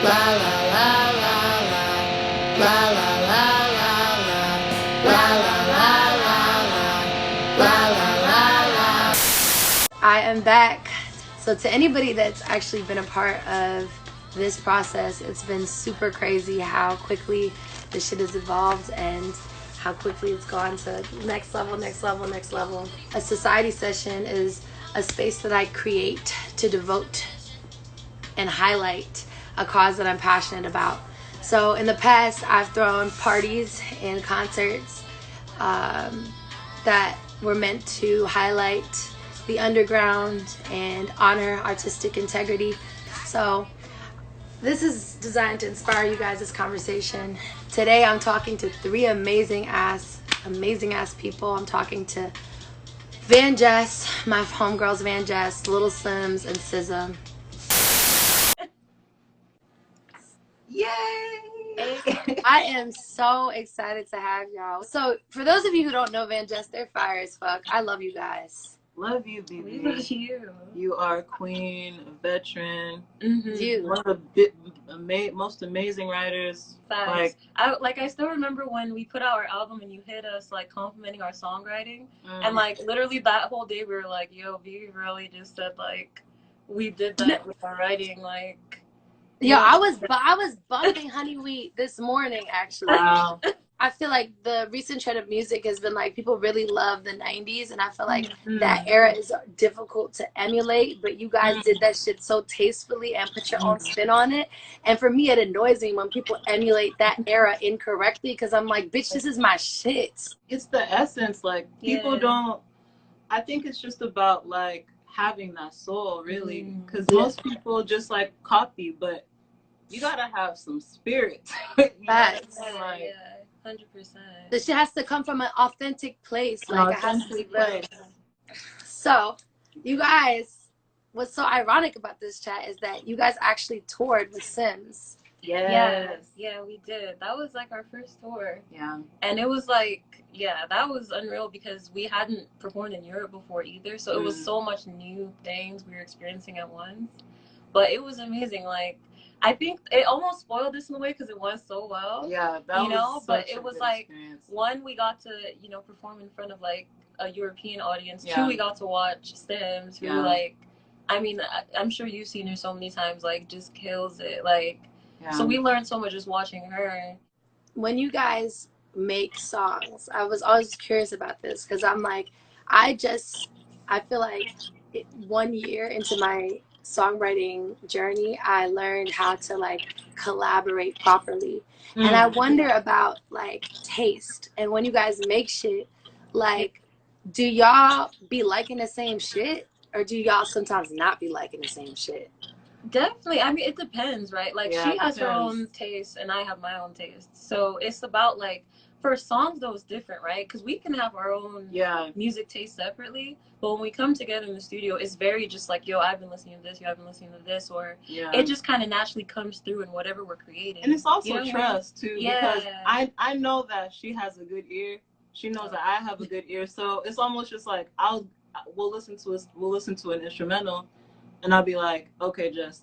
La la la la la. La la la la la. La la la la la. La la la la. I am back. So to anybody that's actually been a part of this process, it's been super crazy how quickly this shit has evolved and how quickly it's gone to next level, next level, next level. A society session is a space that I create to devote and highlight a cause that I'm passionate about. So in the past, I've thrown parties and concerts that were meant to highlight the underground and honor artistic integrity. So this is designed to inspire you guys this conversation. Today I'm talking to three amazing ass people. I'm talking to VanJess, my homegirls VanJess, Little Simz, and SZA. Yay! I am so excited to have y'all. So for those of you who don't know VanJess, they're fire as fuck. I love you guys. Love you, Bibi. We love you. You are a queen, a veteran. You. One of the most amazing writers. Facts. I still remember when we put out our album and you hit us like complimenting our songwriting, and like literally that whole day we were like, "Yo, Bibi Bourelly just said like we did that with our writing." Like, yo, I was bumping Honey Wheat this morning actually. Wow. I feel like the recent trend of music has been like people really love the 90s, and I feel like that era is difficult to emulate, but you guys did that shit so tastefully and put your own spin on it. And for me, it annoys me when people emulate that era incorrectly, because I'm like, bitch, this is my shit. It's the essence. Like, people don't, I think it's just about like having that soul, really, because most people just like copy, but you gotta have some spirit. Facts. 100%. The shit has to come from an authentic place. Like, it has to be real. So, you guys, what's so ironic about this chat is that you guys actually toured with Simz. Yes, yeah, we did. That was like our first tour. Yeah. And it was like, yeah, that was unreal because we hadn't performed in Europe before either. So it was so much new things we were experiencing at once. But it was amazing. Like, I think it almost spoiled this in a way because it went so well. Yeah, that was but it was like experience. One, we got to perform in front of like a European audience. Yeah. 2, we got to watch Simz, who like, I mean, I'm sure you've seen her so many times, like just kills it. Like, so we learned so much just watching her. When you guys make songs, I was always curious about this because I'm like, I feel like 1 year into my songwriting journey, I learned how to like collaborate properly. And I wonder about like taste, and when you guys make shit, like, do y'all be liking the same shit, or do y'all sometimes not be liking the same shit? Definitely. I mean, it depends, right? Like, she has her own taste and I have my own taste, so it's about like, for songs though, it's different, right? Because we can have our own music taste separately, but when we come together in the studio, it's very just like, yo, I've been listening to this, you have been listening to this, or it just kind of naturally comes through in whatever we're creating. And it's also trust too, because I know that she has a good ear, she knows that I have a good ear, so it's almost just like we'll listen to an instrumental, and I'll be like, okay, Jess,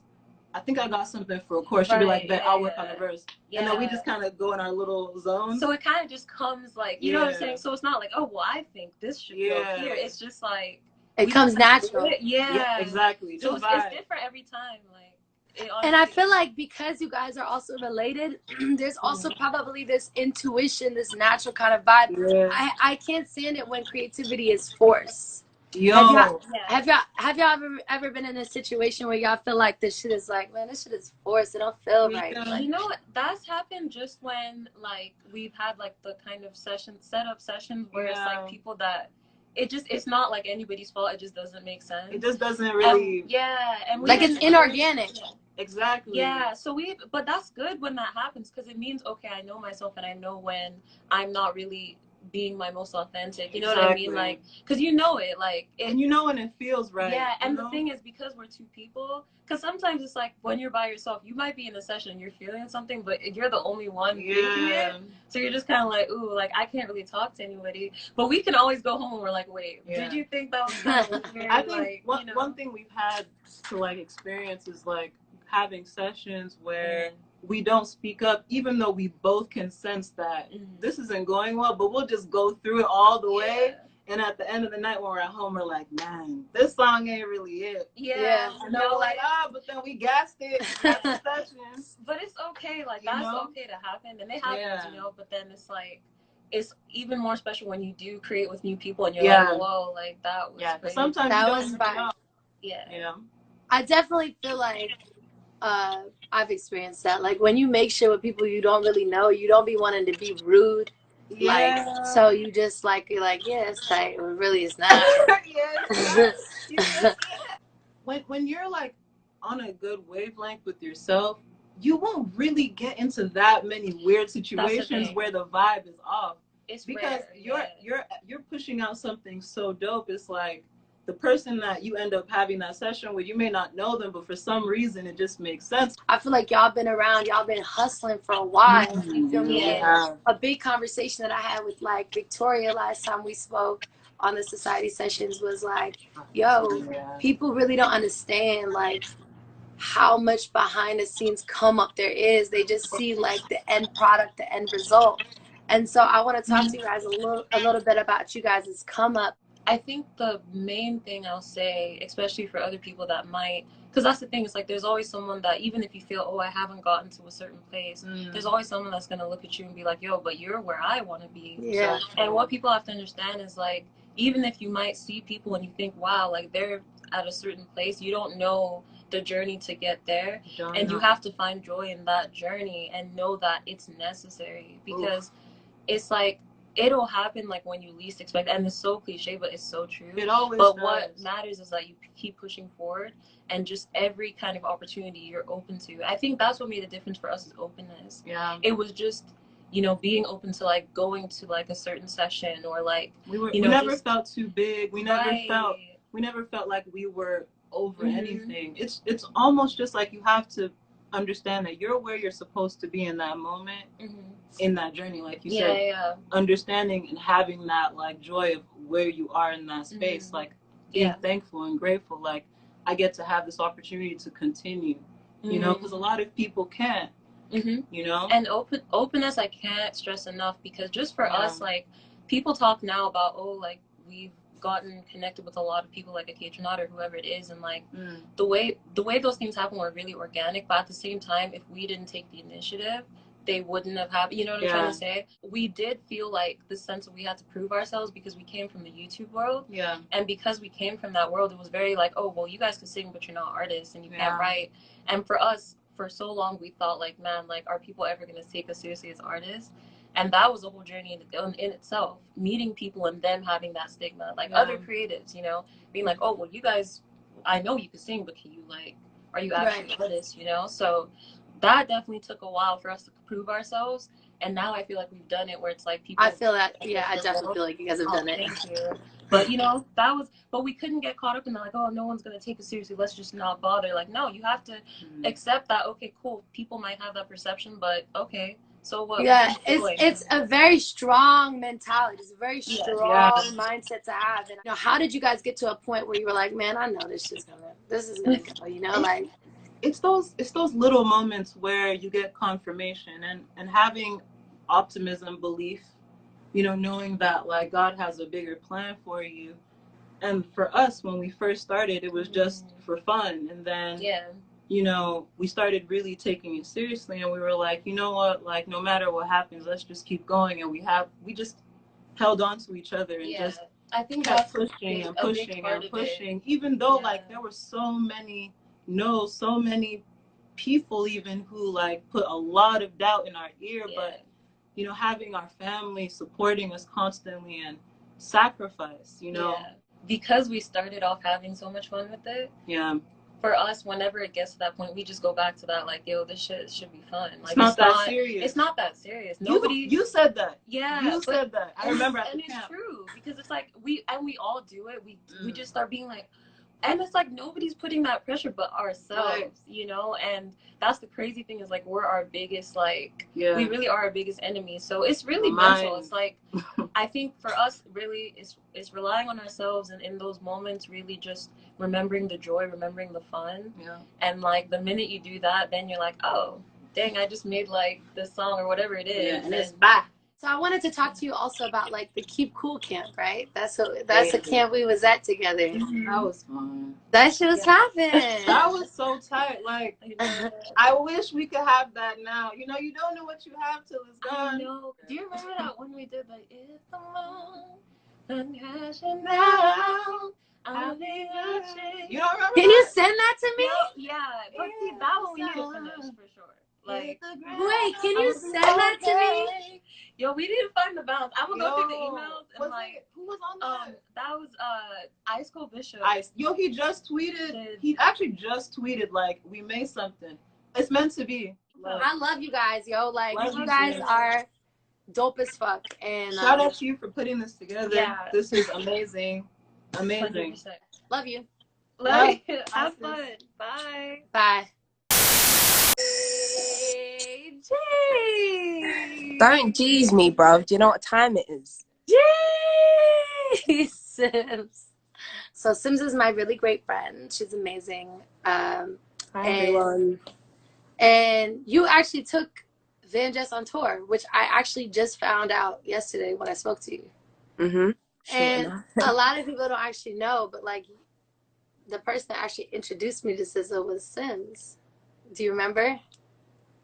I think I got something for a chorus. She'll be like, bet I'll work on the verse. And then we just kind of go in our little zone. So it kind of just comes like, you know what I'm saying? So it's not like, oh, well, I think this should go here. It's just like, it comes natural. Yeah, exactly. So it's different every time. Like, and I feel like because you guys are also related, there's also probably this intuition, this natural kind of vibe. I can't stand it when creativity is forced. Yo, have y'all ever been in a situation where y'all feel like this shit is like, man, this shit is forced, it don't feel right? Like, you know what, that's happened just when like we've had like the kind of setup sessions where it's like people that it's not like anybody's fault, it just doesn't make sense. It just doesn't really and like it's inorganic. Exactly. Yeah, so but that's good when that happens, because it means, okay, I know myself and I know when I'm not really being my most authentic, you know what I mean? Like, because you know it, like, and you know when it feels right. Yeah, and the thing is, because we're two people, because sometimes it's like when you're by yourself, you might be in a session and you're feeling something, but you're the only one thinking it, so you're just kind of like, ooh, like, I can't really talk to anybody. But we can always go home and we're like, wait, did you think that was kind of weird? I think one thing we've had to like experience is like having sessions where we don't speak up, even though we both can sense that this isn't going well, but we'll just go through it all the way. And at the end of the night, when we're at home, we're like, man, this song ain't really it. And then we're like, but then we gassed it. Sessions. But it's okay. Like, that's okay to happen. And it happens, you know, but then it's like, it's even more special when you do create with new people and you're like, whoa, like, that was crazy. Sometimes that was fun. You know? I definitely feel like I've experienced that. Like, when you make shit with people you don't really know, you don't be wanting to be rude. Like, so you just like, you're like, yeah, it's tight. Well, really, it's not. When you're like on a good wavelength with yourself, you won't really get into that many weird situations where the vibe is off. It's because rare, you're pushing out something so dope. It's like the person that you end up having that session with, you may not know them, but for some reason it just makes sense. I feel like y'all been around, y'all been hustling for a while. You feel me? A big conversation that I had with like Victoria last time we spoke on the society sessions was like, yo, people really don't understand like how much behind the scenes come up there is. They just see like the end product, the end result. And so I want to talk to you guys a little bit about you guys' come up. I think the main thing I'll say, especially for other people that might, because that's the thing, it's like there's always someone that, even if you feel, oh, I haven't gotten to a certain place, there's always someone that's going to look at you and be like, yo, but you're where I want to be. Yeah. And what people have to understand is like, even if you might see people and you think, wow, like they're at a certain place, you don't know the journey to get there. And you have to find joy in that journey and know that it's necessary, because it's like, it'll happen like when you least expect, and it's so cliche, but it's so true. It always But does. what matters is that you keep pushing forward, and just every kind of opportunity you're open to. I think that's what made a difference for us, is openness. Yeah. It was just, you know, being open to like going to like a certain session, or like we never felt too big. We never felt like we were over anything. It's almost just like you have to understand that you're where you're supposed to be in that moment, in that journey, like you said. Understanding and having that like joy of where you are in that space, like being thankful and grateful, like I get to have this opportunity to continue, you know, because a lot of people can't, you know. And openness, I can't stress enough, because just for us, like, people talk now about, oh, like, we've gotten connected with a lot of people like a K-Tronot or whoever it is, and like the way those things happen were really organic, but at the same time, if we didn't take the initiative, they wouldn't have happened. You know what I'm trying to say? We did feel like the sense that we had to prove ourselves, because we came from the YouTube world. And because we came from that world, it was very like, oh, well, you guys can sing, but you're not artists and you can't write. And for us, for so long, we thought like, man, like, are people ever going to take us seriously as artists? And that was a whole journey in itself, meeting people and them having that stigma, like other creatives, you know, being like, oh, well, you guys, I know you can sing, but can you, like, are you actually artists, you know? So that definitely took a while for us to prove ourselves. And now I feel like we've done it, where it's like people. I feel that, I definitely feel like you guys have done it. Thank you. But, you know, but we couldn't get caught up in that, like, oh, no one's going to take us seriously, let's just not bother. Like, no, you have to accept that, okay, cool, people might have that perception, but okay. So what? Yeah, it's a very strong mentality. It's a very strong mindset to have. And, you know, how did you guys get to a point where you were like, man, I know this is gonna go, you know, like. It's those little moments where you get confirmation and having optimism, belief, you know, knowing that like God has a bigger plan for you. And for us, when we first started, it was just for fun, and then you know, we started really taking it seriously, and we were like, you know what, like, no matter what happens, let's just keep going. And we just held on to each other and just I think kept pushing and pushing and pushing, even though like there were so many people even who like put a lot of doubt in our ear, but you know, having our family supporting us constantly and sacrifice, you know, because we started off having so much fun with it. For us, whenever it gets to that point, we just go back to that, like, yo, this shit should be fun. Like, it's not that serious. It's not that serious. Nobody. You said that. Yeah. You said that. I remember at the camp. And it's true, because it's like we all do it. We just start being like, and it's like nobody's putting that pressure but ourselves, you know. And that's the crazy thing, is like we're our biggest, like, we really are our biggest enemy. So it's really mental. It's like I think for us, really, it's relying on ourselves, and in those moments, really just remembering the joy, remembering the fun. Yeah. And like the minute you do that, then you're like, oh, dang, I just made like this song or whatever it is. Yeah, and it's back. So I wanted to talk to you also about like the Keep Cool camp, right? That's a camp we was at together. That was fun. That shit was popping. That was so tight. Like, I wish we could have that now. You know, you don't know what you have till it's gone. I know. Do you remember that when we did like, if the moon and crashing down, I'll be watching. You don't remember? Can you send that to me? Yeah, but see, that one we need to finish for sure. Like, wait, can you send that to me? Yo, we need to find the balance. I'm gonna go through the emails and like, who was on that? That was Ice Cold Bishop. Yo, he just tweeted. He actually just tweeted like, we made something. It's meant to be. Like, I love you guys, yo. Like, you guys are dope as fuck. And shout out to you for putting this together. Yeah. This is amazing. Amazing. 100%. Love you. Love you. Have fun. Bye. Bye. Don't tease me, bro. Do you know what time it is? Simz. So Simz is my really great friend. She's amazing. Hi, everyone. And you actually took VanJess on tour, which I actually just found out yesterday when I spoke to you. Mm-hmm. And a lot of people don't actually know, but like the person that actually introduced me to SZA was Simz. Do you remember?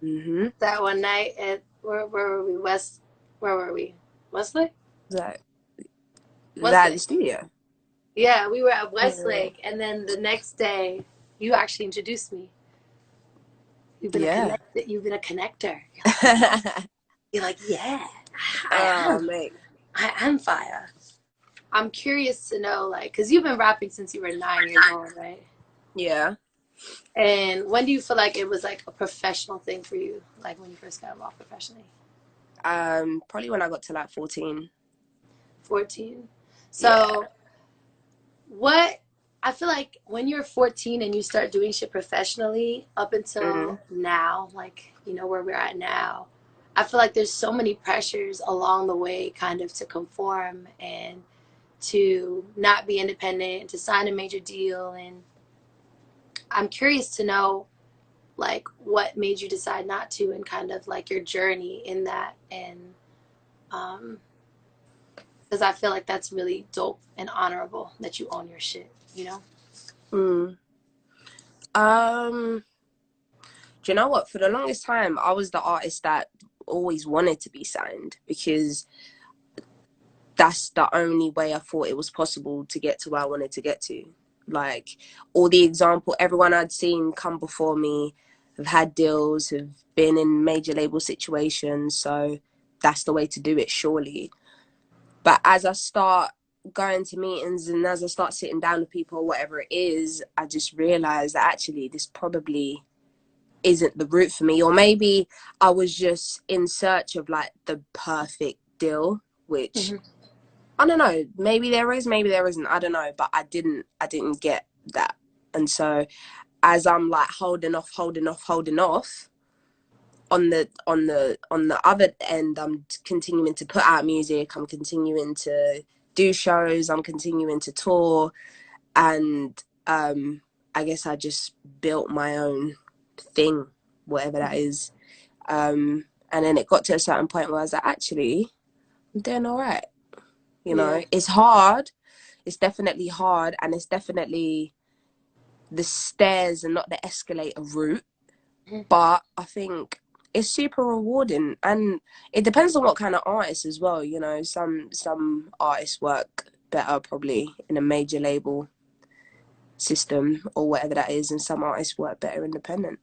Mm-hmm. That one night at where were we? Where were we? Westlake? That the studio. Yeah, we were at Westlake, and then the next day, you actually introduced me. You've been a connector. You're like, yeah, I am fire. I'm curious to know, like, because you've been rapping since you were 9 years old, right? Yeah. And when do you feel like it was like a professional thing for you, like when you first got involved professionally? Probably when I got to like 14. 14. So what, I feel like when you're 14 and you start doing shit professionally up until now, like, you know, where we're at now, I feel like there's so many pressures along the way kind of to conform and to not be independent, to sign a major deal. And I'm curious to know, like, what made you decide not to, and kind of like your journey in that. And because I feel like that's really dope and honorable that you own your shit, you know? Do you know what? For the longest time, I was the artist that always wanted to be signed, because that's the only way I thought it was possible to get to where I wanted to get to. Like, all the example, everyone I'd seen come before me have had deals, have been in major label situations, so that's the way to do it, surely. But as I start going to meetings and as I start sitting down with people or whatever it is, I just realized that actually this probably isn't the route for me. Or maybe I was just in search of like the perfect deal, which I don't know, maybe there is, maybe there isn't, I don't know, but I didn't get that. And so as I'm like holding off on the other end, I'm continuing to put out music, I'm continuing to do shows, I'm continuing to tour, and I guess I just built my own thing, whatever that is. And then it got to a certain point where I was like, actually, I'm doing all right. You know, it's hard. It's definitely hard, and it's definitely the stairs and not the escalator route. But I think it's super rewarding, and it depends on what kind of artist as well. You know, some artists work better probably in a major label system or whatever that is, and some artists work better independent.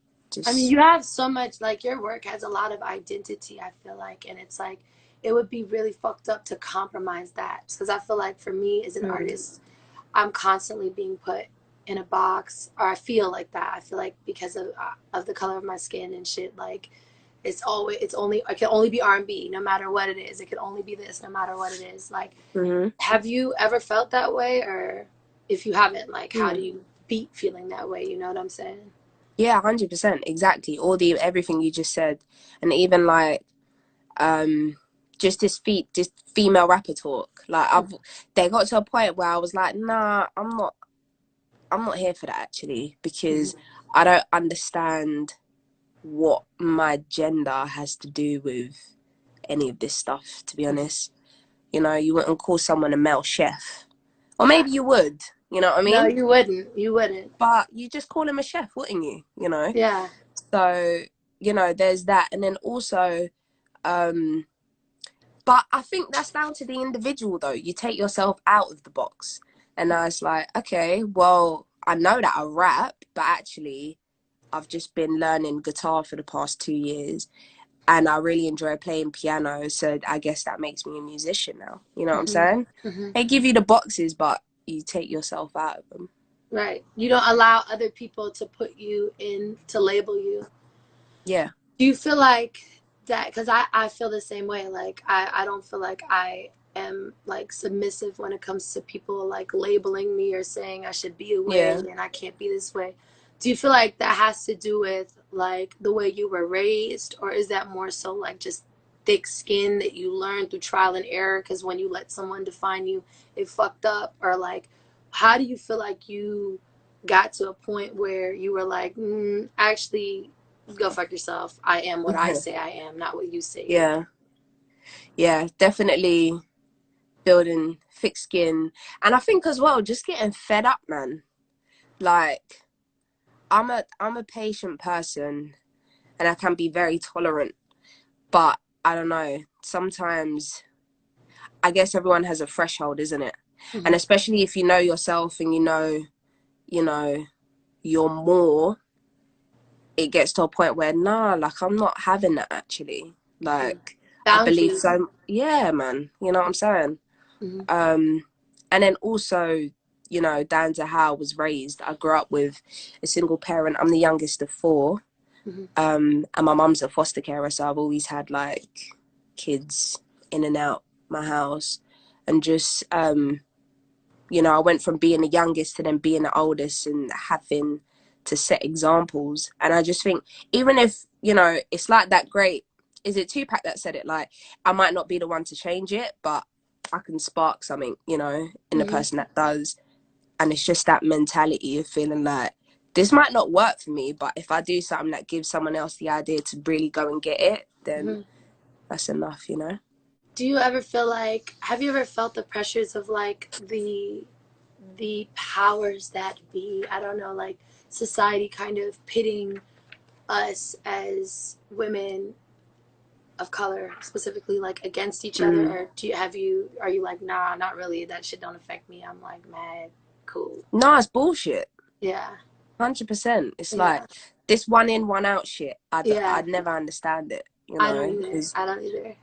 I mean, you have so much, like, your work has a lot of identity, I feel like, and it's like, it would be really fucked up to compromise that, because I feel like for me as an artist, I'm constantly being put in a box, or I feel like that. I feel like because of the color of my skin and shit, like, it can only be R&B no matter what it is. It can only be this no matter what it is. Like, have you ever felt that way? Or if you haven't, like, how do you beat feeling that way? You know what I'm saying? Yeah, 100%, exactly. Everything you just said. And even like just this female rapper talk. Like they got to a point where I was like, nah, I'm not here for that actually, because I don't understand what my gender has to do with any of this stuff, to be honest. You know, you wouldn't call someone a male chef, or maybe you would, you know what I mean? No, you wouldn't, but you just call him a chef, wouldn't you? You know? Yeah. So, you know, there's that. And then also but I think that's down to the individual though. You take yourself out of the box, and I was like, okay, well, I know that I rap, but actually I've just been learning guitar for the past 2 years, and I really enjoy playing piano, so I guess that makes me a musician now. You know what I'm saying? They give you the boxes, but you take yourself out of them. Right. You don't allow other people to put you in, to label you. Yeah. Do you feel like that? Because I feel the same way. Like, I don't feel like I am, like, submissive when it comes to people, like, labeling me or saying I should be a way and I can't be this way. Do you feel like that has to do with, like, the way you were raised? Or is that more so, like, just thick skin that you learn through trial and error? Because when you let someone define you, it fucked up. Or, like, how do you feel like you got to a point where you were like, actually, go fuck yourself. I am what I say I am, not what you say. Yeah. Yeah, definitely building thick skin. And I think as well, just getting fed up, man. Like, I'm a patient person, and I can be very tolerant, but I don't know, sometimes I guess everyone has a threshold, isn't it? And especially if you know yourself and you know you're more, it gets to a point where like I'm not having that actually. Like I believe so. Yeah, man. You know what I'm saying? And then also, you know, down to how I was raised. I grew up with a single parent. I'm the youngest of 4. And my mum's a foster carer, so I've always had like kids in and out my house. And just you know, I went from being the youngest to then being the oldest and having to set examples. And I just think, even if, you know, it's like that great, is it Tupac that said it? Like, I might not be the one to change it, but I can spark something, you know, in the person that does. And it's just that mentality of feeling like, this might not work for me, but if I do something that gives someone else the idea to really go and get it, then that's enough, you know? Do you ever feel like, have you ever felt the pressures of like the powers that be? I don't know, like society kind of pitting us as women of color specifically, like against each other, or are you like, nah, not really, that shit don't affect me, I'm like mad cool? No, it's bullshit. Yeah. 100%. It's like this one in, one out shit. I'd never understand it, you know? I don't either.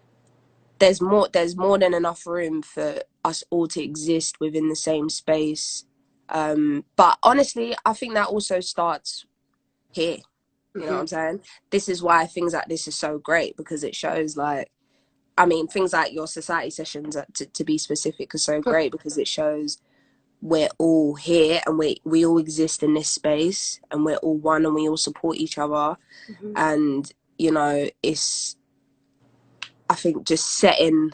There's more than enough room for us all to exist within the same space. But honestly, I think that also starts here. You know what I'm saying? This is why things like this is so great, because it shows, like, I mean, things like your society sessions, to be specific, are so great because it shows we're all here and we all exist in this space, and we're all one, and we all support each other. And, you know, it's, I think, just setting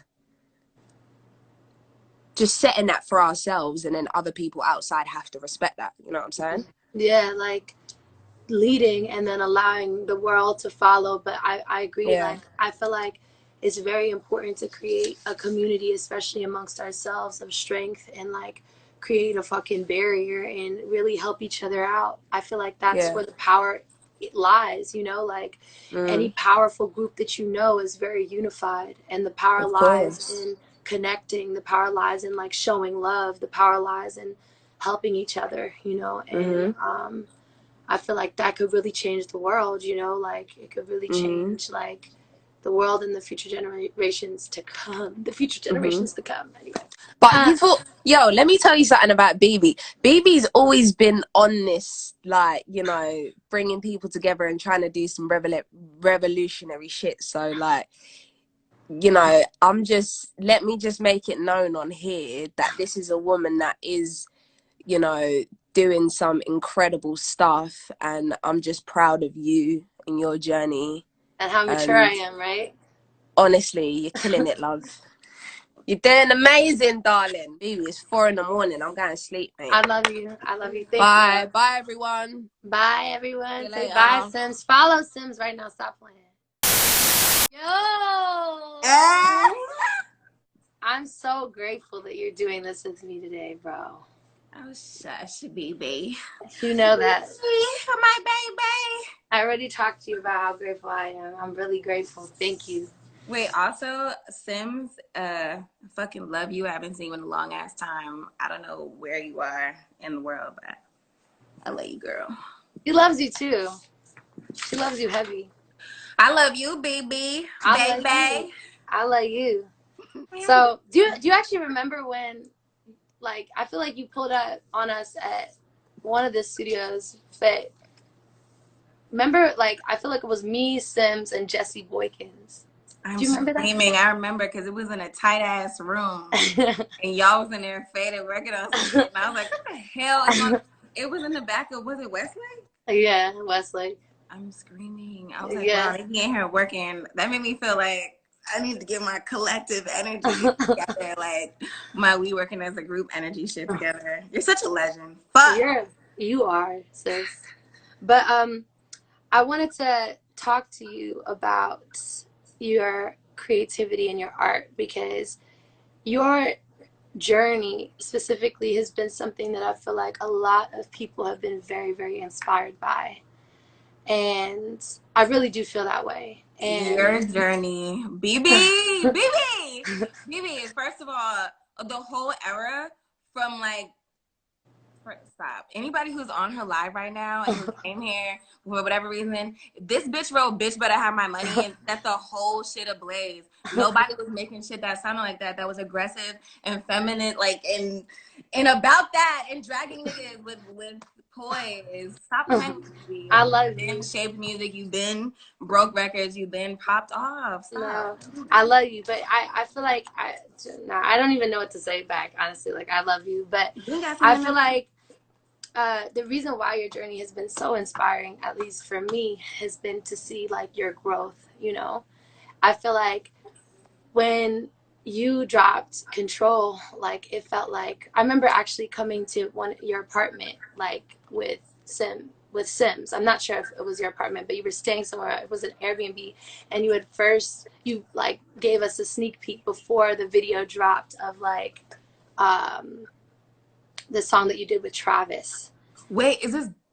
that for ourselves, and then other people outside have to respect that. You know what I'm saying? Yeah, like leading and then allowing the world to follow. But I agree. Like, I feel like it's very important to create a community, especially amongst ourselves, of strength, and like create a fucking barrier and really help each other out. I feel like that's where the power lies, you know, like any powerful group that you know is very unified, and the power lies in connecting, the power lies in like showing love, the power lies in helping each other, you know. And I feel like that could really change the world, you know, like it could really change like the world and the future generations to come. Anyway. But you thought, yo, let me tell you something about Bibi. Bibi's always been on this, like, you know, bringing people together and trying to do some revolutionary shit. So, like, you know, let me just make it known on here that this is a woman that is, you know, doing some incredible stuff, and I'm just proud of you and your journey. And how mature I am, right? Honestly, you're killing it, love. You're doing amazing, darling. Baby, it's 4 in the morning. I'm going to sleep, mate. I love you. I love you. Thank Bye. you. Bye, everyone. Bye, everyone. See you Say later. bye, Simz. Follow Simz right now. Stop playing. Yo! I'm so grateful that you're doing this with me today, bro. Oh, shush, baby. You know that. My baby. I already talked to you about how grateful I am. I'm really grateful. Thank you. Wait, also, Simz, fucking love you. I haven't seen you in a long ass time. I don't know where you are in the world, but I love you, girl. She loves you too. She loves you heavy. I love you, baby. Baby. I love you. So, do you actually remember when, like, I feel like you pulled up on us at one of the studios, but remember, like, I feel like it was me, Simz, and Jesse Boykins. Do you remember that? I remember because it was in a tight ass room and y'all was in there faded working on some shit. And I was like, what the hell? It was in the back of, was it Westlake? Yeah, Westlake. I'm screaming. I was like, wow, they be in here working. That made me feel like I need to get my collective energy together. Like we working as a group energy shit together. You're such a legend. Fuck. You are, sis. But I wanted to talk to you about your creativity and your art, because your journey specifically has been something that I feel like a lot of people have been very, very inspired by. And I really do feel that way. And your journey, Bibi, first of all, the whole era from like, stop. Anybody who's on her live right now and who came here for whatever reason, this bitch wrote "Bitch Better Have My Money" and set the whole shit ablaze. Nobody was making shit that sounded like that. That was aggressive and feminine, like and about that and dragging niggas with poise. Stop playing with me. I love you. You. Been shaped music. You've been broke records. You've been popped off. Stop. No, I love you, but I feel like I don't even know what to say back. Honestly, like I love you, but I feel like the reason why your journey has been so inspiring, at least for me, has been to see like your growth. You know, I feel like when you dropped Control, like it felt like I remember actually coming to your apartment, like with Simz. I'm not sure if it was your apartment, but you were staying somewhere. It was an Airbnb, and you like gave us a sneak peek before the video dropped of like the song that you did with Travis. Wait,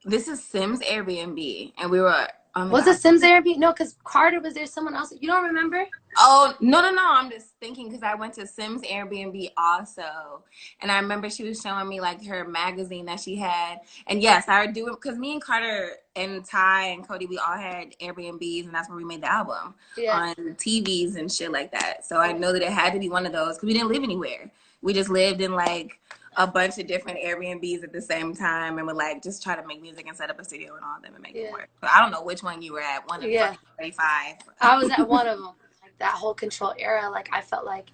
this is Simz Airbnb, and we were. Was it Simz Airbnb? No, because Carter was there. Someone else. You don't remember? Oh, no. I'm just thinking because I went to Simz Airbnb also. And I remember she was showing me like her magazine that she had. And yes, I would do it because me and Carter and Ty and Cody, we all had Airbnbs, and that's where we made the album on TVs and shit like that. So I know that it had to be one of those because we didn't live anywhere. We just lived in like a bunch of different Airbnbs at the same time and would like just try to make music and set up a studio and all of them and make it work. But I don't know which one you were at. One of the 35. I was at one of them. Like that whole Control era, like I felt like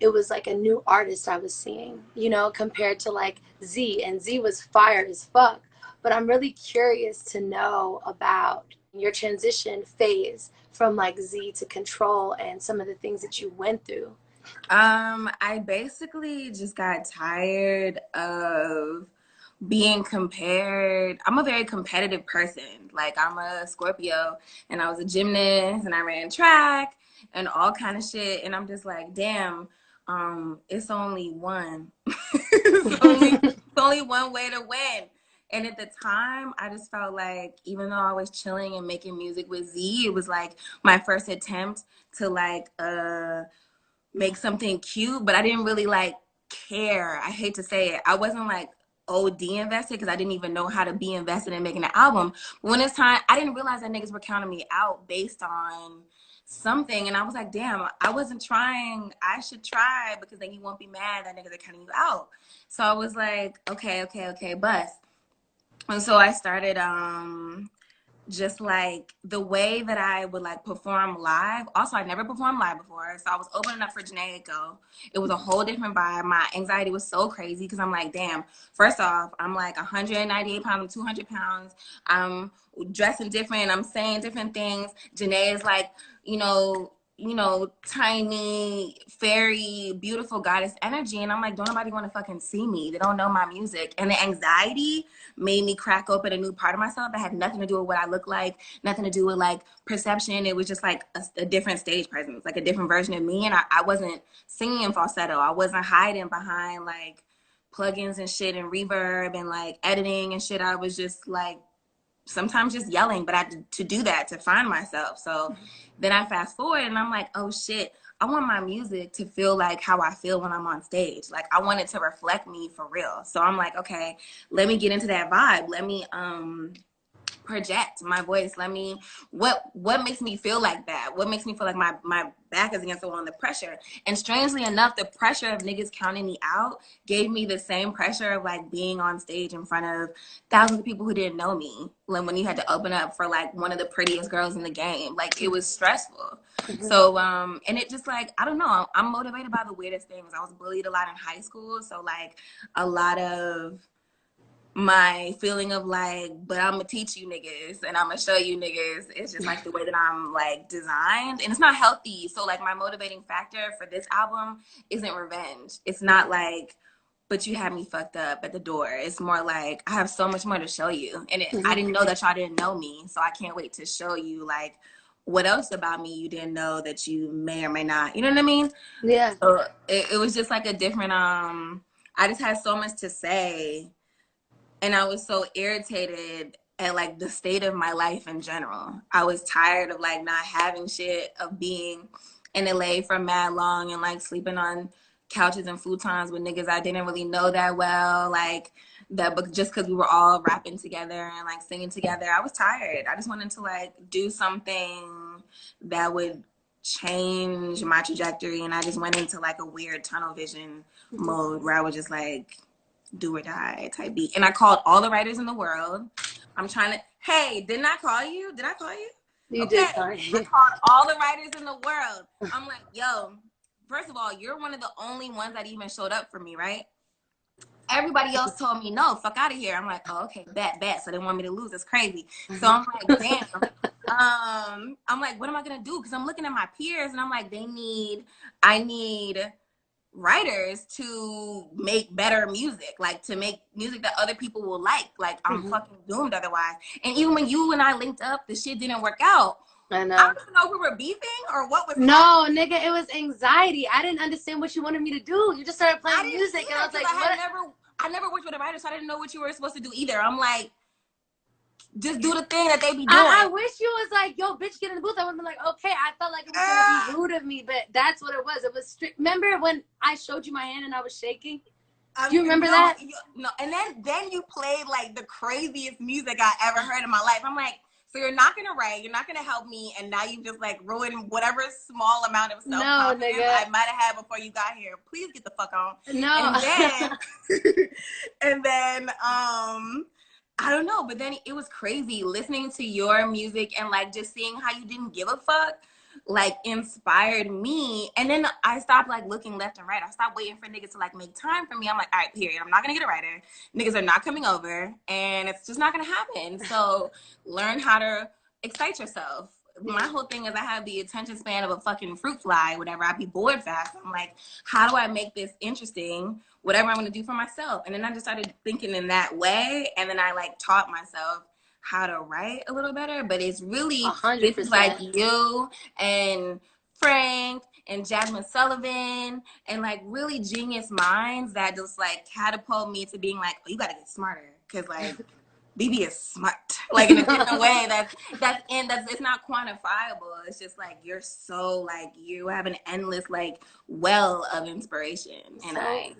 it was like a new artist I was seeing, you know, compared to like Z, and Z was fire as fuck. But I'm really curious to know about your transition phase from like Z to Control and some of the things that you went through. I basically just got tired of being compared. I'm a very competitive person. Like I'm a Scorpio and I was a gymnast and I ran track and all kind of shit. And I'm just like, damn, it's only one. it's only one way to win. And at the time, I just felt like even though I was chilling and making music with Z, it was like my first attempt to like, make something cute, but I didn't really like care. I hate to say it. I wasn't like OD invested because I didn't even know how to be invested in making an album. But when it's time, I didn't realize that niggas were counting me out based on something. And I was like, damn, I wasn't trying. I should try because then you won't be mad that niggas are counting you out. So I was like, okay, bust. And so I started just like the way that I would like perform live. Also, I never performed live before. So I was opening up for Janae Echo. It was a whole different vibe. My anxiety was so crazy because I'm like, damn, first off, I'm like 198 pounds, I'm 200 pounds. I'm dressing different. I'm saying different things. Janae is like, you know, you know, tiny, fairy, beautiful goddess energy. And I'm like, don't nobody want to fucking see me. They don't know my music. And the anxiety made me crack open a new part of myself that had nothing to do with what I look like, nothing to do with like perception. It was just like a different stage presence, like a different version of me. And I wasn't singing in falsetto. I wasn't hiding behind like plugins and shit and reverb and like editing and shit. I was just like, sometimes just yelling, but I had to do that to find myself. So then I fast forward and I'm like, oh shit, I want my music to feel like how I feel when I'm on stage. Like I want it to reflect me for real. So I'm like, okay, let me get into that vibe. Let me project my voice. Let me, what makes me feel like that? What makes me feel like my back is against the wall and the pressure? And strangely enough, the pressure of niggas counting me out gave me the same pressure of like being on stage in front of thousands of people who didn't know me. Like when you had to open up for like one of the prettiest girls in the game, like it was stressful. So, and it just like, I don't know, I'm motivated by the weirdest things. I was bullied a lot in high school. So like a lot of my feeling of like, but I'm gonna teach you niggas and I'm gonna show you niggas. It's just like the way that I'm like designed, and it's not healthy. So like my motivating factor for this album isn't revenge. It's not like, but you had me fucked up at the door. It's more like I have so much more to show you, and I didn't know that y'all didn't know me, so I can't wait to show you like what else about me you didn't know that you may or may not. You know what I mean? Yeah. So it was just like a different. I just had so much to say. And I was so irritated at like the state of my life in general. I was tired of like not having shit, of being in LA for mad long and like sleeping on couches and futons with niggas I didn't really know that well. Like that, but just because we were all rapping together and like singing together, I was tired. I just wanted to like do something that would change my trajectory. And I just went into like a weird tunnel vision mode where I was just like, do or die type beat. And I called all the writers in the world. I'm trying to, hey, didn't I call you? Did I call you? You did call me. I called all the writers in the world. I'm like, yo, first of all, you're one of the only ones that even showed up for me, right? Everybody else told me, no, fuck out of here. I'm like, oh, okay, bet. So they want me to lose. It's crazy. So I'm like, damn. I'm like, what am I going to do? Because I'm looking at my peers and I'm like, I need writers to make better music, like to make music that other people will like I'm fucking doomed otherwise. And even when you and I linked up, the shit didn't work out. I know. I don't even know if we were beefing or what was happening. Nigga, it was anxiety. I didn't understand what you wanted me to do. You just started playing music and I was like, I never worked with a writer, so I didn't know what you were supposed to do either. I'm like, just do the thing that they be doing. I wish you was like, yo, bitch, get in the booth. I would have been like, okay. I felt like it was going to be rude of me, but that's what it was. It was strict. Remember when I showed you my hand and I was shaking? Do you remember that? No. And then you played like the craziest music I ever heard in my life. I'm like, so you're not going to write, you're not going to help me, and now you just like ruined whatever small amount of self-confidence I might have had before you got here. Please get the fuck on. No. And then I don't know, but then it was crazy listening to your music and like just seeing how you didn't give a fuck, like inspired me. And then I stopped like looking left and right. I stopped waiting for niggas to like make time for me. I'm like, all right, period. I'm not gonna get a writer. Niggas are not coming over and it's just not gonna happen. So learn how to excite yourself. My whole thing is I have the attention span of a fucking fruit fly, whatever. I'd be bored fast. I'm like, how do I make this interesting? Whatever I'm going to do for myself. And then I just started thinking in that way. And then I like taught myself how to write a little better. But it's really, 100%. This is like you and Frank and Jasmine Sullivan and like really genius minds that just like catapult me to being like, oh, you got to get smarter. Because like, Bibi is smart, like in a different way. It's not quantifiable. It's just like you're so like you have an endless like well of inspiration. And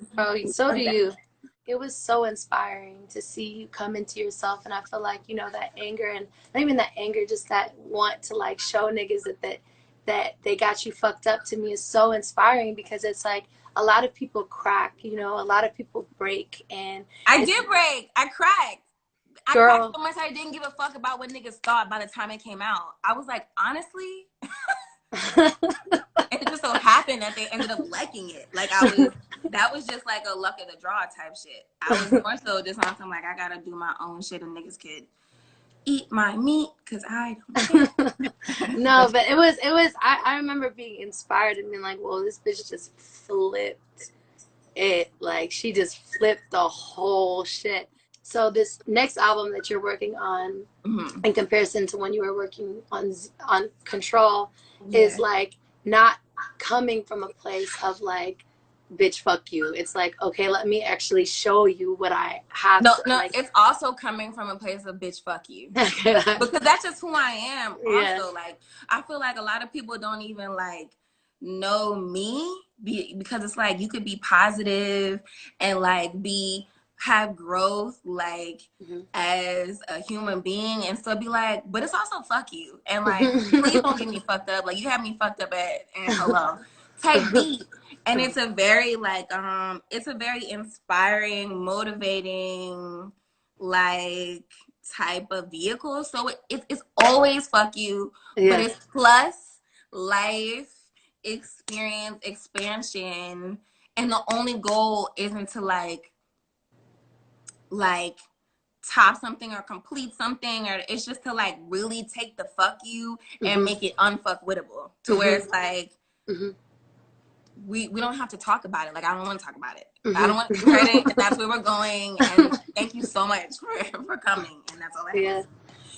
so do you. It was so inspiring to see you come into yourself, and I feel like that anger, and not even that anger, just that want to like show niggas that they got you fucked up, to me is so inspiring, because it's like a lot of people crack, a lot of people break, and I did break. I cracked. Girl. I cracked so much I didn't give a fuck about what niggas thought by the time it came out. I was like, honestly, it just so happened that they ended up liking it. Like that was just like a luck of the draw type shit. I was more so just on some like I gotta do my own shit and niggas could eat my meat because I don't care. No, but it was I remember being inspired and being like, whoa, this bitch just flipped it. Like, she just flipped the whole shit. So this next album that you're working on, in comparison to when you were working on Control, is like not coming from a place of like, bitch, fuck you. It's like, okay, let me actually show you what I have. No, like, it's also coming from a place of bitch, fuck you. Because that's just who I am. Also, like, I feel like a lot of people don't even like know me because it's like you could be positive and like have growth like as a human being and still be like, but it's also fuck you. And like, please don't get me fucked up. Like, you have me fucked up at hello type beat. And it's a very like it's a very inspiring, motivating like type of vehicle. So it's always fuck you, but it's plus life experience expansion, and the only goal isn't to like top something or complete something, or it's just to like really take the fuck you and make it unfuckwittable to where it's like we don't have to talk about it. Like, I don't want to talk about it. I don't want to credit if that's where we're going. And thank you so much for coming. And that's all I have.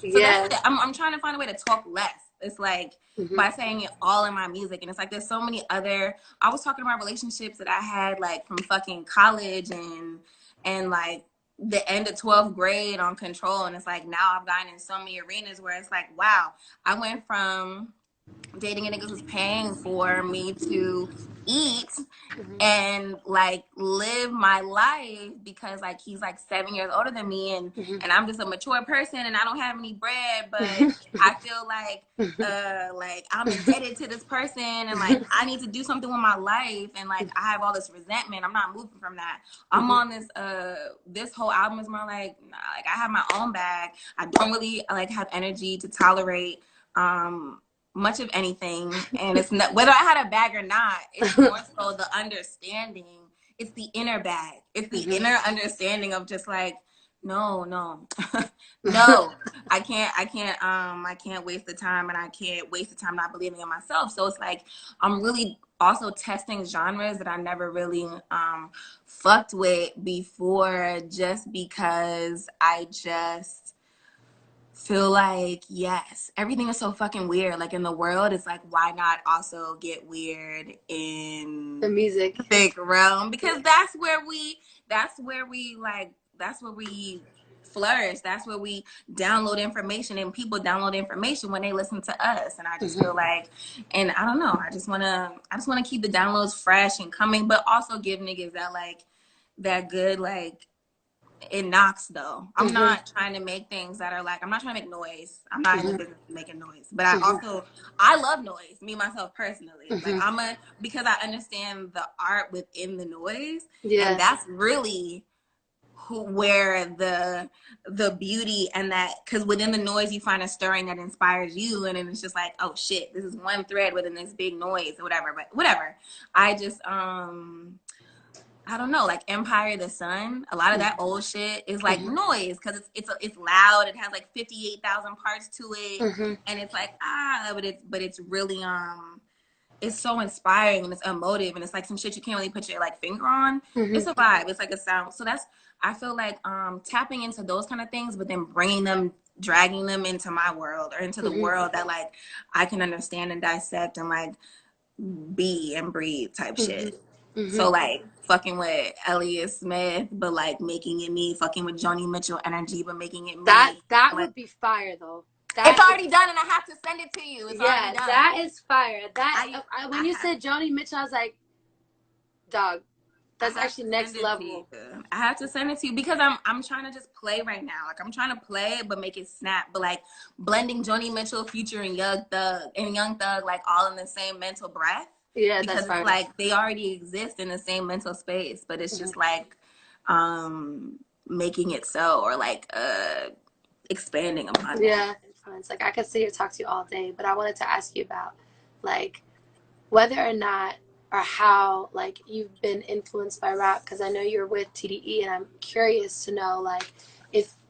So that's it. I'm trying to find a way to talk less. It's like by saying it all in my music. And it's like there's so many other, I was talking about relationships that I had like from fucking college and like the end of 12th grade on Control. And it's like now I've gotten in so many arenas where it's like, wow, I went from dating a nigga who's paying for me to eat and like live my life because like he's like 7 years older than me and I'm just a mature person and I don't have any bread, but I feel like I'm indebted to this person and like I need to do something with my life and like I have all this resentment. I'm not moving from that. I'm on this whole album is more like I have my own bag. I don't really like have energy to tolerate much of anything, and it's not whether I had a bag or not. It's more so the understanding. It's the inner bag. It's the inner understanding of just like no, no, I can't waste the time, and I can't waste the time not believing in myself. So it's like I'm really also testing genres that I never really fucked with before, just because I just feel like, yes, everything is so fucking weird. Like in the world, it's like, why not also get weird in the music realm? Because that's where we flourish. That's where we download information, and people download information when they listen to us. And I just feel like, and I don't know, I just wanna keep the downloads fresh and coming, but also give niggas that good like. It knocks though. I'm not trying to make things that are like, I'm not trying to make noise. I'm not in the business of making noise. But I love noise, me myself personally. Like because I understand the art within the noise. And that's really where the beauty and that, because within the noise you find a stirring that inspires you, and then it's just like, oh shit, this is one thread within this big noise or whatever. But whatever. I just I don't know, like Empire of the Sun, a lot of that old shit is like noise because it's loud. It has like 58,000 parts to it, and it's like but it's really it's so inspiring and it's emotive and it's like some shit you can't really put your like finger on. It's a vibe. It's like a sound. So that's, I feel like tapping into those kind of things, but then dragging them into my world or into the world that like I can understand and dissect and like be and breathe type shit. So like fucking with Elliott Smith, but like making it me, fucking with Joni Mitchell energy, but making it me. That would be fire though. It's already done, and I have to send it to you. It's already done. That is fire. When you said Joni Mitchell, I was like, dog, that's actually next level. I have to send it to you because I'm trying to just play right now. Like I'm trying to play but make it snap. But like blending Joni Mitchell, Future, and Young Thug like all in the same mental breath. Yeah, because that's it's like they already exist in the same mental space, but it's just like making it so, or like expanding upon it. Yeah, influence. Like I could sit here and talk to you all day, but I wanted to ask you about like whether or not or how like you've been influenced by rap, because I know you're with TDE, and I'm curious to know like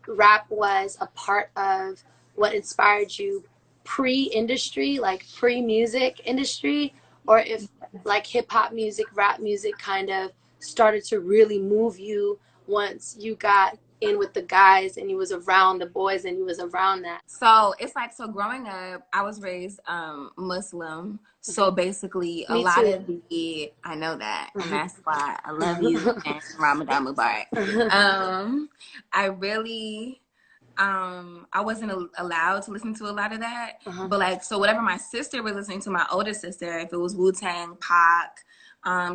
rap was a part of what inspired you pre-industry, like pre-music industry, or if like hip-hop music, rap music kind of started to really move you once you got in with the guys and you was around the boys and you was around that. So it's like, so growing up, I was raised Muslim. So basically a lot of the, I know that, and that's why I love you and Ramadan Mubarak. I really, I wasn't allowed to listen to a lot of that. But like, so whatever my sister was listening to, my older sister, if it was Wu-Tang, Pac,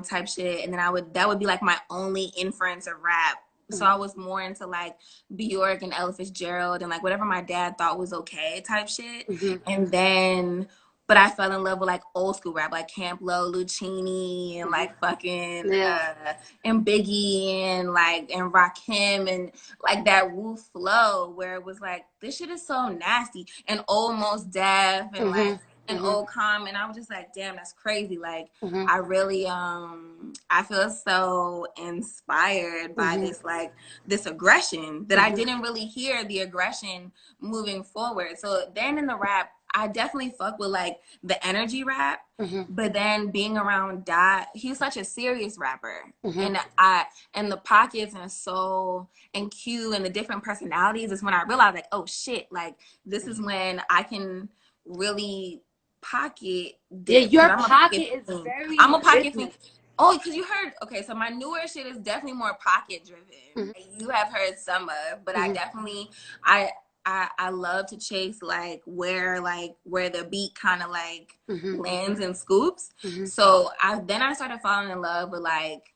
type shit, and then that would be like my only inference of rap. So I was more into like Bjork and Ella Fitzgerald and like whatever my dad thought was okay type shit. And then, but I fell in love with like old school rap, like Camp Lo, Lucini, and like fucking and Biggie and like and Rakim and like that Wu flow where it was like, this shit is so nasty, and almost Def and like and old calm, and I was just like, damn, that's crazy. Like I really I feel so inspired by this like this aggression that I didn't really hear the aggression moving forward. So then in the rap, I definitely fuck with like the energy rap, but then being around Dot, he's such a serious rapper, and the pockets and soul and Q and the different personalities is when I realized like, oh shit, like this is when I can really pocket this. Yeah, your pocket is very I'm a pocket fiend. Oh, because you heard, okay, so my newer shit is definitely more pocket driven. You have heard some of, but I definitely, I love to chase like where the beat kind of like lands and scoops. So then I started falling in love with like,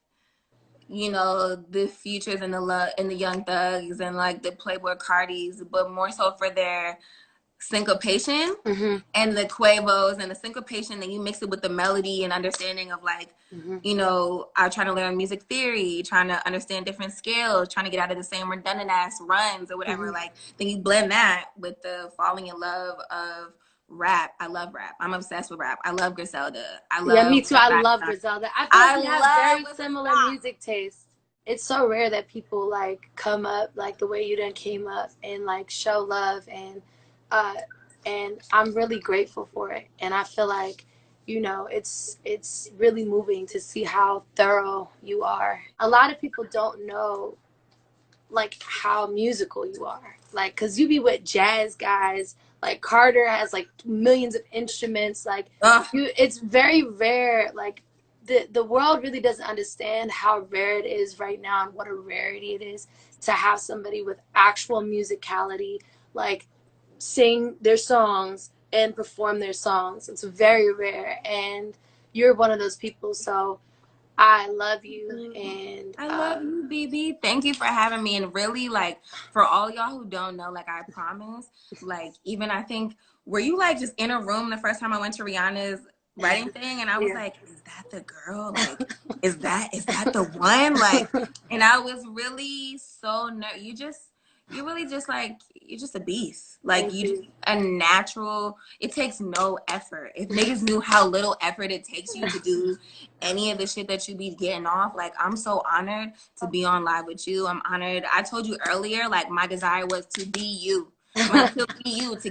you know, the Futures and the Young Thugs and like the Playboy Cardis, but more so for their syncopation and the Quavos and the syncopation, then you mix it with the melody and understanding of like, you know, I try to learn music theory, trying to understand different scales, trying to get out of the same redundant ass runs or whatever. Like then you blend that with the falling in love of rap. I love rap. I'm obsessed with rap. I love Griselda. Me too. I love Griselda. I feel like we have very similar music tastes. It's so rare that people like come up like the way you done came up and like show love, and I'm really grateful for it. And I feel like, you know, it's really moving to see how thorough you are. A lot of people don't know like how musical you are, like, cause you be with jazz guys, like Carter has like millions of instruments, like it's very rare. Like the world really doesn't understand how rare it is right now and what a rarity it is to have somebody with actual musicality like sing their songs and perform their songs. It's very rare, and you're one of those people. So I love you, and I love you, Bibi. Thank you for having me. And really, like, for all y'all who don't know, like, I promise, like, even I think, were you like just in a room the first time I went to Rihanna's wedding thing, and I was like, is that the girl? Like, is that the one? Like, and I was really so you really just like, you're just a beast. Like you just a natural, it takes no effort. If niggas knew how little effort it takes you to do any of the shit that you be getting off, like I'm so honored to be on live with you. I'm honored. I told you earlier, like my desire was to be you. To be you, to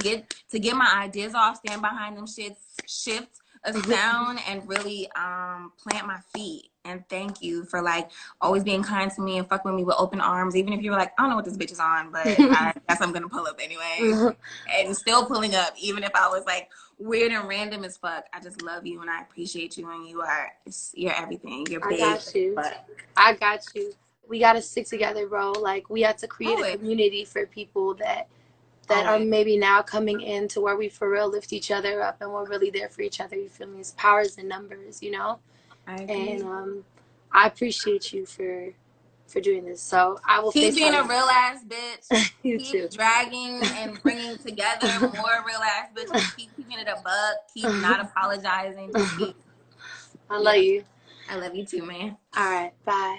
get my ideas off, stand behind them shits, shift a sound, and really plant my feet. And thank you for like always being kind to me and fucking with me with open arms, even if you were like, I don't know what this bitch is on, but I guess I'm gonna pull up anyway. And still pulling up, even if I was like weird and random as fuck. I just love you and I appreciate you, and you're everything. You're big. I got you. We gotta stick together, bro. Like we have to create a community for people that are maybe now coming in to where we for real lift each other up and we're really there for each other. You feel me? It's powers in numbers, you know? And I appreciate you for doing this. So I will keep being a real ass bitch. You keep too. Dragging and bringing together more real ass bitches. Keep keeping it a buck. Keep not apologizing. I love you. I love you too, man. All right. Bye.